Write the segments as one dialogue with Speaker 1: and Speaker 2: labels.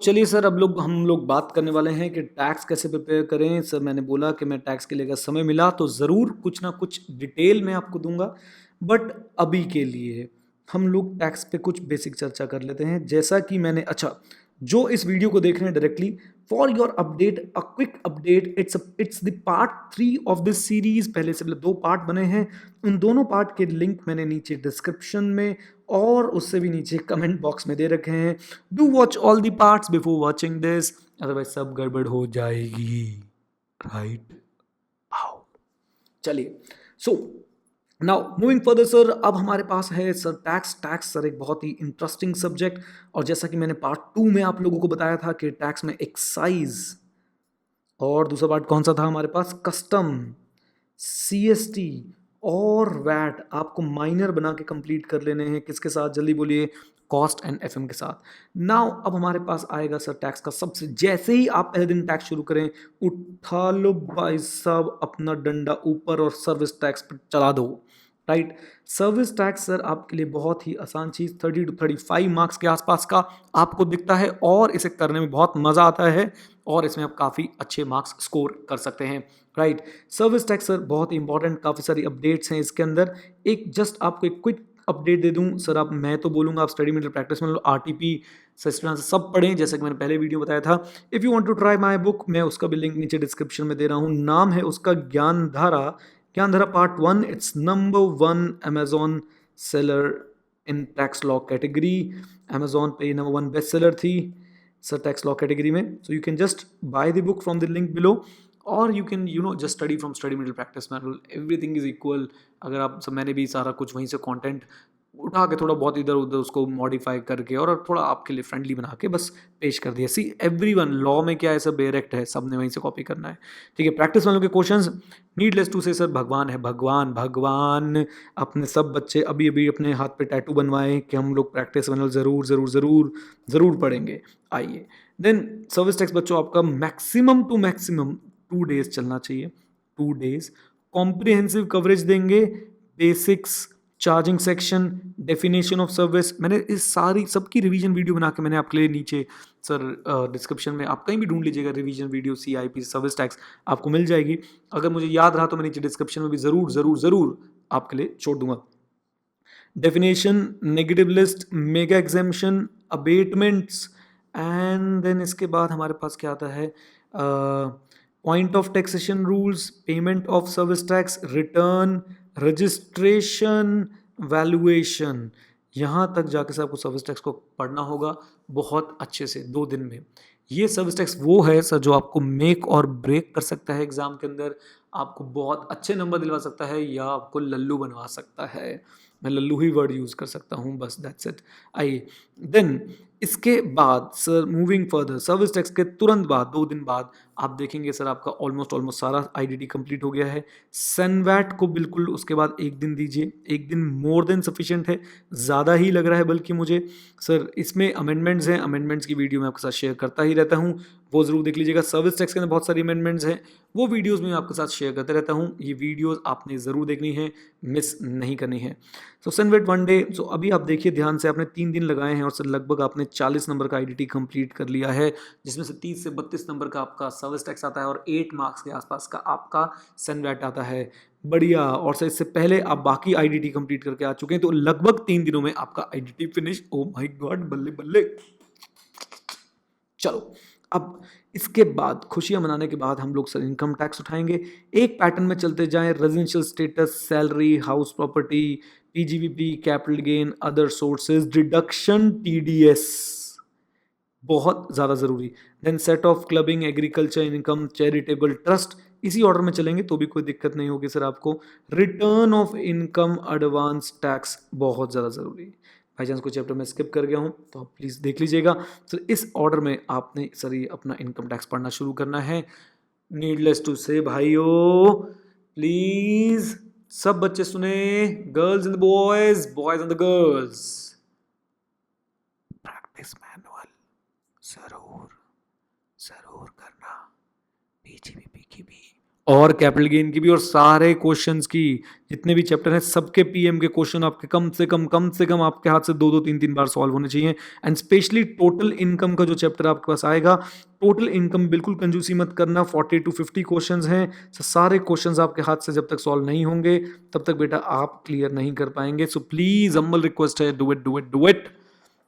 Speaker 1: चलिए सर, अब हम लोग बात करने वाले हैं कि टैक्स कैसे प्रिपेयर करें। सर मैंने बोला कि मैं टैक्स के लिए अगर समय मिला तो ज़रूर कुछ ना कुछ डिटेल में आपको दूंगा, बट अभी के लिए हम लोग टैक्स पे कुछ बेसिक चर्चा कर लेते हैं। जैसा कि मैंने, अच्छा, जो इस वीडियो को देख रहे हैं directly, for your update, a quick update, it's the part 3 of this series. पहले से दो पार्ट बने हैं, उन दोनों पार्ट के लिंक मैंने नीचे डिस्क्रिप्शन में और उससे भी नीचे कमेंट बॉक्स में दे रखे हैं। Do watch all the parts before watching this, otherwise सब गड़बड़ हो जाएगी, राइट? आओ, चलिए। So now moving further sir, अब हमारे पास है सर टैक्स सर एक बहुत ही इंटरेस्टिंग सब्जेक्ट। और जैसा कि मैंने पार्ट 2 में आप लोगों को बताया था कि टैक्स में एक्साइज, और दूसरा पार्ट कौन सा था हमारे पास, कस्टम, सीएसटी और वैट आपको माइनर बना के कंप्लीट कर लेने हैं। किसके साथ, जल्दी बोलिए, कॉस्ट एंड एफएम के साथ। नाउ अब हमारे पास आएगा सर टैक्स का सबसे, जैसे ही आप पहले दिन टैक्स शुरू करें, उठा लो भाई साहब अपना डंडा ऊपर और सर्विस टैक्स पर चला दो, राइट? सर्विस टैक्स सर आपके लिए बहुत ही आसान चीज, 30 to 35 मार्क्स के आसपास का आपको दिखता है, और इसे करने में बहुत मजा आता है, और इसमें आप काफ़ी अच्छे मार्क्स स्कोर कर सकते हैं, राइट? सर्विस टैक्स सर बहुत ही इंपॉर्टेंट, काफ़ी सारी अपडेट्स हैं इसके अंदर। एक जस्ट आपको एक क्विक अपडेट दे दूं सर, आप, मैं तो बोलूँगा आप स्टडी मेटेरियल प्रैक्टिस में लो, आरटीपी सिस्टम से सब पढ़ें, जैसे कि मैंने पहले वीडियो बताया था। If you want to try my book, मैं उसका भी लिंक नीचे डिस्क्रिप्शन में दे रहा हूँ। नाम है उसका Gyandhara, Gyandhara part 1। It's number 1 Amazon seller in tax law category. Amazon पे नंबर 1 बेस्ट सेलर थी सर टैक्स लॉ कैटेगरी में। So you can just buy the book from the link below, और you can just study from study middle practice manual, everything is equal. अगर आप सब, मैंने भी सारा कुछ वहीं से कंटेंट उठा के थोड़ा बहुत इधर उधर उसको मॉडिफाई करके और थोड़ा आपके लिए फ्रेंडली बना के बस पेश कर दिया। सी एवरीवन, लॉ में क्या है, सब डायरेक्ट है, सबने वहीं से कॉपी करना है, ठीक है? प्रैक्टिस वालों के क्वेश्चंस, नीडलेस टू से सर, भगवान है, भगवान भगवान। अपने सब बच्चे अभी अभी अपने हाथ पे टैटू बनवाएं कि हम लोग प्रैक्टिस मैनुअल ज़रूर ज़रूर ज़रूर ज़रूर पढ़ेंगे। आइए, देन सर्विस टैक्स बच्चों आपका मैक्सिमम टू मैक्सिमम 2 डेज चलना चाहिए, 2 डेज। कॉम्प्रिहेंसिव कवरेज देंगे, basics, charging section, definition of service. मैंने इस सारी सबकी रिवीजन वीडियो बना के मैंने आपके लिए नीचे सर डिस्क्रिप्शन में, आप कहीं भी ढूंढ लीजिएगा revision video CIP service tax, आपको मिल जाएगी। अगर मुझे याद रहा तो मैं नीचे डिस्क्रिप्शन में भी ज़रूर ज़रूर ज़रूर आपके लिए छोड़ दूंगा। Definition, negative list, mega exemption, abatements, and then इसके बाद हमारे पास क्या आता है, point of taxation rules, payment of service tax, return, registration, valuation. यहाँ तक जाके सर आपको सर्विस टैक्स को पढ़ना होगा बहुत अच्छे से 2 दिन में। ये सर्विस टैक्स वो है सर जो आपको मेक और ब्रेक कर सकता है एग्जाम के अंदर, आपको बहुत अच्छे नंबर दिलवा सकता है या आपको लल्लू बनवा सकता है। मैं लल्लू ही वर्ड यूज़ कर सकता हूँ, बस दैट्स इट। आइए, देन इसके बाद sir moving further, service tax के तुरंत बाद 2 दिन बाद आप देखेंगे सर आपका ऑलमोस्ट ऑलमोस्ट सारा आईडीटी कंप्लीट हो गया है। सनवैट को बिल्कुल उसके बाद 1 दिन दीजिए, 1 दिन मोर देन सफिशिएंट है, ज़्यादा ही लग रहा है बल्कि मुझे। सर इसमें अमेंडमेंट्स हैं, अमेंडमेंट्स की वीडियो मैं आपके साथ शेयर करता ही रहता हूँ, वो ज़रूर देख लीजिएगा। सर्विस टैक्स के अंदर बहुत सारी अमेंडमेंट्स हैं, वो वीडियोस में आपके साथ शेयर करते रहता हूँ। ये वीडियोस आपने ज़रूर देखनी है, मिस नहीं करनी है। सो सनवेट 1 डे, सो अभी आप देखिए ध्यान से, आपने 3 दिन लगाए हैं और सर लगभग आपने 40 नंबर का आईडीटी कंप्लीट कर लिया है, जिसमें से 30 से 32 नंबर का आपका सर्विस टैक्स आता है और 8 मार्क्स के आसपास का आपका सनवेट आता है। बढ़िया। और सर इससे पहले आप बाकी आईडीटी कंप्लीट करके आ चुके हैं, तो लगभग 3 दिनों में आपका IDT finish. Oh my God, बल्ले बल्ले। चलो, अब इसके बाद खुशियां मनाने के बाद हम लोग सर इनकम टैक्स उठाएंगे। एक पैटर्न में चलते जाएं, residential status, salary, house property, PGBP, capital gain, other sources, deduction, TDS, बहुत ज़्यादा ज़रूरी। Then set off clubbing, agriculture income, charitable trust, इसी ऑर्डर में चलेंगे तो भी कोई दिक्कत नहीं होगी सर आपको। Return of income, advance tax, बहुत ज़्यादा ज़रूरी। बाई चांस कोई चैप्टर में स्किप कर गया हूँ तो आप प्लीज़ देख लीजिएगा। सर इस ऑर्डर में आपने सर ये अपना इनकम टैक्स पढ़ना शुरू करना है। नीडलेस टू से भाइयों, प्लीज़ सब बच्चे सुने, girls and boys, boys and the girls, practice manual जरूर जरूर करना, पीजीबीपी की भी और कैपिटल गेन की भी, और सारे क्वेश्चंस की, जितने भी चैप्टर हैं सबके पीएम के क्वेश्चन आपके कम से कम आपके हाथ से 2-2 3-3 बार सॉल्व होने चाहिए। एंड स्पेशली टोटल इनकम का जो चैप्टर आपके पास आएगा, टोटल इनकम बिल्कुल कंजूसी मत करना। 40 to 50 क्वेश्चंस हैं, तो सारे क्वेश्चंस आपके हाथ से जब तक सॉल्व नहीं होंगे तब तक बेटा आप क्लियर नहीं कर पाएंगे। सो प्लीज हम्बल रिक्वेस्ट है, do it do it do it.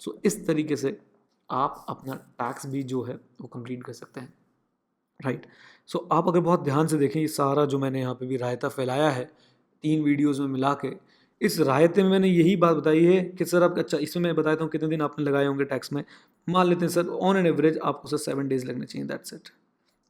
Speaker 1: So इस तरीके से आप अपना टैक्स भी जो है वो कंप्लीट कर सकते हैं, राइट। सो आप अगर बहुत ध्यान से देखें, ये सारा जो मैंने यहाँ पे भी रायता फैलाया है 3 वीडियोज़ में मिला के, इस रायते में मैंने यही बात बताई है कि सर आप, अच्छा इसमें मैं बताता हूँ कितने दिन आपने लगाए होंगे टैक्स में। मान लेते हैं सर ऑन एन एवरेज आपको सर 7 डेज़ लगने चाहिए, दैट्स इट,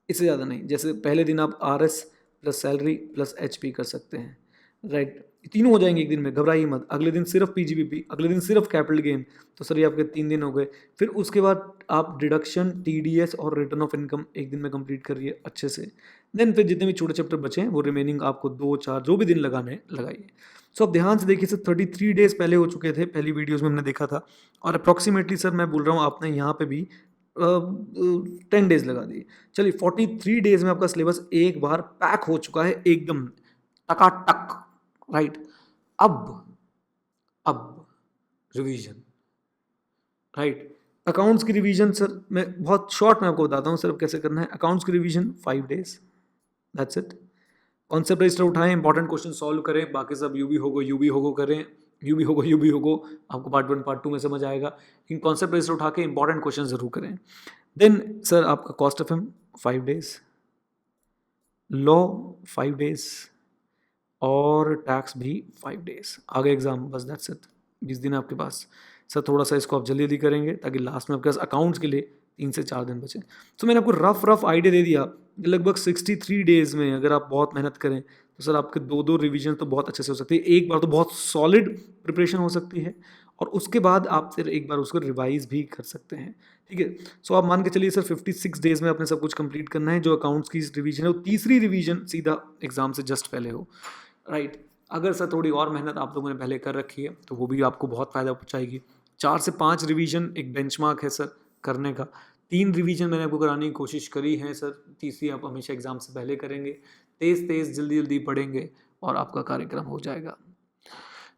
Speaker 1: इससे ज़्यादा नहीं। जैसे पहले दिन आप RS plus salary plus HP कर सकते हैं, राइट, तीनों हो जाएंगे एक दिन में, घबराइए मत। अगले दिन सिर्फ PGBP, अगले दिन सिर्फ कैपिटल गेन, तो सर ये आपके 3 दिन हो गए। फिर उसके बाद आप डिडक्शन, TDS और रिटर्न ऑफ इनकम एक दिन में कंप्लीट करिए अच्छे से। देन फिर जितने भी छोटे चैप्टर बचे हैं वो रिमेनिंग आपको 2-4 जो भी दिन लगाने हैं लगाइए। सो आप ध्यान से देखिए सर, 33 डेज पहले हो चुके थे, पहली वीडियोज़ में हमने देखा था, और अप्रॉक्सीमेटली सर मैं बोल रहा हूँ आपने यहाँ पे भी 10 डेज लगा दिए। चलिए 43 डेज में आपका सिलेबस एक बार पैक हो चुका है एकदम टकाटक, राइट। अब रिवीजन, राइट। अकाउंट्स की रिवीजन सर मैं बहुत शॉर्ट में आपको बताता हूँ सर कैसे करना है। अकाउंट्स की revision 5 days, that's it. Concept register उठाएं, इंपॉर्टेंट क्वेश्चन सॉल्व करें, बाकी सब यू भी होगो करें, यू भी होगो आपको पार्ट 1 पार्ट 2 में समझ आएगा, लेकिन कॉन्सेप्ट रजिस्टर उठा के इंपॉर्टेंट क्वेश्चन जरूर करें। देन सर आपका cost of FM 5 days, law 5 days, और टैक्स भी 5 डेज। आगे एग्जाम, बस दैट्स इट, 20 दिन आपके पास। सर थोड़ा सा इसको आप जल्दी जल्दी करेंगे ताकि लास्ट में आपके पास अकाउंट्स के लिए 3 से 4 दिन बचे। तो मैंने आपको रफ आइडिया दे दिया कि लगभग 63 डेज में अगर आप बहुत मेहनत करें तो सर आपके 2-2 रिवीजन तो बहुत अच्छे से हो सकती है। एक बार तो बहुत सॉलिड प्रिपरेशन हो सकती है, और उसके बाद आप फिर एक बार उसको रिवाइज भी कर सकते हैं, ठीक है। सो आप मान के चलिए सर 56 डेज में आपने सब कुछ कंप्लीट करना है। जो अकाउंट्स की रिवीजन है वो तीसरी रिवीजन सीधा एग्जाम से जस्ट पहले हो, राइट। अगर सर थोड़ी और मेहनत आप लोगों ने पहले कर रखी है तो वो भी आपको बहुत फ़ायदा पहुंचाएगी। 4 से 5 रिवीजन एक बेंचमार्क है सर करने का। 3 रिवीजन मैंने आपको कराने की कोशिश करी है सर, तीसरी आप हमेशा एग्जाम से पहले करेंगे, तेज जल्दी जल्दी पढ़ेंगे और आपका कार्यक्रम हो जाएगा।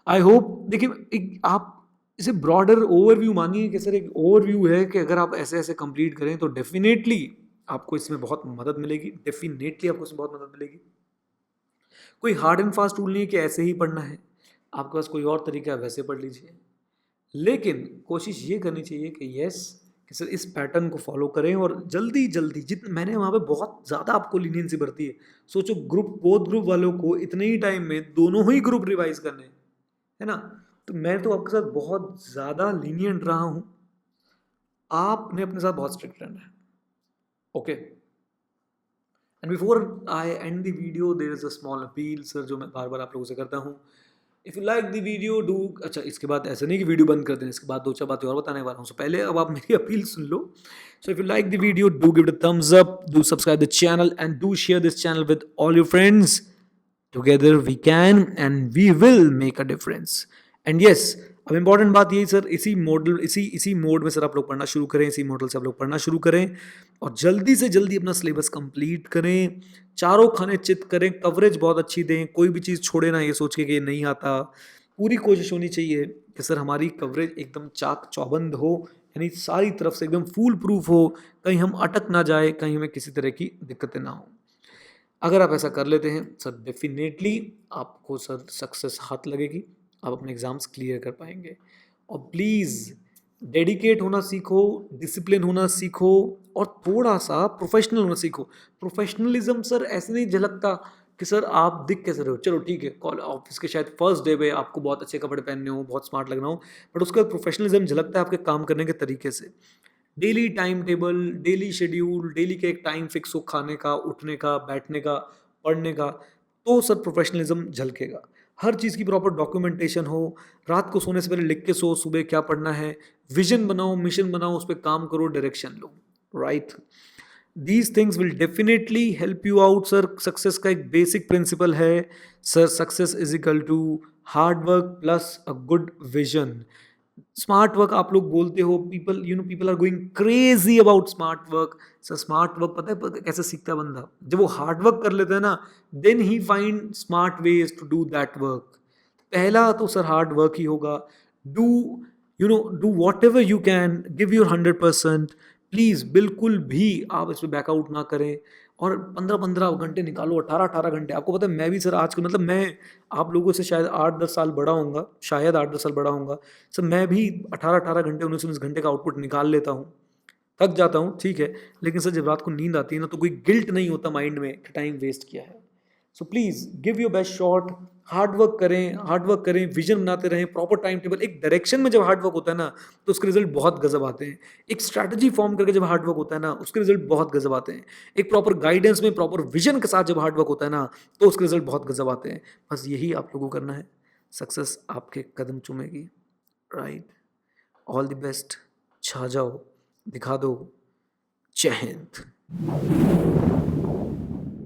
Speaker 1: आई होप, देखिए आप इसे ब्रॉडर ओवरव्यू मानिए कि सर एक ओवरव्यू है कि अगर आप ऐसे ऐसे कंप्लीट करें तो डेफिनेटली आपको इसमें बहुत मदद मिलेगी, डेफिनेटली आपको इसमें बहुत मदद मिलेगी। कोई हार्ड एंड फास्ट रूल नहीं है कि ऐसे ही पढ़ना है, आपके पास कोई और तरीका है वैसे पढ़ लीजिए, लेकिन कोशिश ये करनी चाहिए कि यस कि सर इस पैटर्न को फॉलो करें और जल्दी जल्दी, जितने मैंने वहाँ पे बहुत ज़्यादा आपको लीनियंसी बरती है। सोचो ग्रुप, बोथ ग्रुप वालों को इतने ही टाइम में दोनों ही ग्रुप रिवाइज करने हैं, है ना। तो मैं तो आपके साथ बहुत ज़्यादा लीनियंट रहा हूँ, आपने अपने साथ बहुत स्ट्रिक्ट रहना है, okay. And before I end the video there is a small appeal sir, जो मैं बार बार आप लोगों से करता हूँ। If you like the video do, अच्छा इसके बाद ऐसे नहीं कि वीडियो बंद कर दें, इसके बाद 2-4 बातें और बताने वाला हूँ। सो पहले अब आप मेरी अपील सुन लो। So if you like the video do give it a thumbs up, do subscribe the channel and do share this channel with all your friends. Together we can and we will make a difference. And yes, अब important बात यही sir, इसी mode में sir आप लोग पढ़ना शुरू करें, इसी मॉडल से आप लोग पढ़ना शुरू करें और जल्दी से जल्दी अपना सिलेबस कंप्लीट करें, चारों खाने चित करें, कवरेज बहुत अच्छी दें, कोई भी चीज़ छोड़े ना ये सोच के कि ये नहीं आता। पूरी कोशिश होनी चाहिए कि सर हमारी कवरेज एकदम चाक चौबंद हो, यानी सारी तरफ से एकदम फूल प्रूफ हो, कहीं हम अटक ना जाए, कहीं हमें किसी तरह की दिक्कतें ना हो। अगर आप ऐसा कर लेते हैं सर, डेफिनेटली आपको सर सक्सेस हाथ लगेगी, आप अपने एग्ज़ाम्स क्लियर कर पाएंगे। और प्लीज़ डेडिकेट होना सीखो, डिसिप्लिन होना सीखो और थोड़ा सा प्रोफेशनल होना सीखो। प्रोफेशनलिज्म सर ऐसे नहीं झलकता कि सर आप दिख कैसे रहे हो, चलो ठीक है कॉल ऑफिस के शायद फर्स्ट डे पे आपको बहुत अच्छे कपड़े पहनने हो, बहुत स्मार्ट लगना हो, बट उसका प्रोफेशनलिज्म झलकता है आपके काम करने के तरीके से। Daily time table, daily schedule, daily का एक टाइम फिक्स हो खाने का, उठने का, बैठने का, पढ़ने का, तो सर प्रोफेशनलिज्म झलकेगा। हर चीज़ की प्रॉपर डॉक्यूमेंटेशन हो, रात को सोने से पहले लिख के सो, सुबह क्या पढ़ना है, विजन बनाओ, मिशन बनाओ, उस पर काम करो, डायरेक्शन लो, right. These things will definitely help you out sir. Success का एक बेसिक प्रिंसिपल है sir, success is equal to hard work plus a good vision. Smart work आप लोग बोलते हो, people people are going crazy about smart work. Sir smart work पता है कैसे सीखता है बंदा? जब वो हार्ड वर्क कर लेता है ना, देन ही find smart ways to do that work. पहला तो सर हार्ड वर्क ही होगा। Do do whatever you can, give your 100%। Please बिल्कुल भी आप इसमें बैकआउट ना करें। और 15-15 घंटे निकालो, 18-18 घंटे। आपको पता है मैं भी सर आजकल मतलब मैं आप लोगों से शायद 8-10 साल बड़ा होऊंगा, शायद 8-10 साल बड़ा होऊंगा। सर मैं भी 18-18 घंटे 19-19 घंटे का आउटपुट निकाल लेता हूँ। थक जाता हूँ ठीक है, लेकिन सर जब रात को नींद आती है ना तो कोई गिल्ट नहीं होता माइंड में कि टाइम वेस्ट किया है। So please give your best shot. Hard work करें, विजन बनाते रहें, प्रॉपर टाइम टेबल। एक डायरेक्शन में जब हार्ड वर्क होता है ना तो उसके रिजल्ट बहुत गजब आते हैं। एक स्ट्रैटेजी फॉर्म करके जब हार्ड वर्क होता है ना उसके रिजल्ट बहुत गजब आते हैं। एक प्रॉपर गाइडेंस में प्रॉपर विजन के साथ जब हार्ड वर्क होता है ना तो उसके रिजल्ट बहुत गजब आते हैं। बस यही आप लोगों को करना है, सक्सेस आपके कदम चूमेगी। Right, all the best. छा जाओ, दिखा दो। जय हिंद।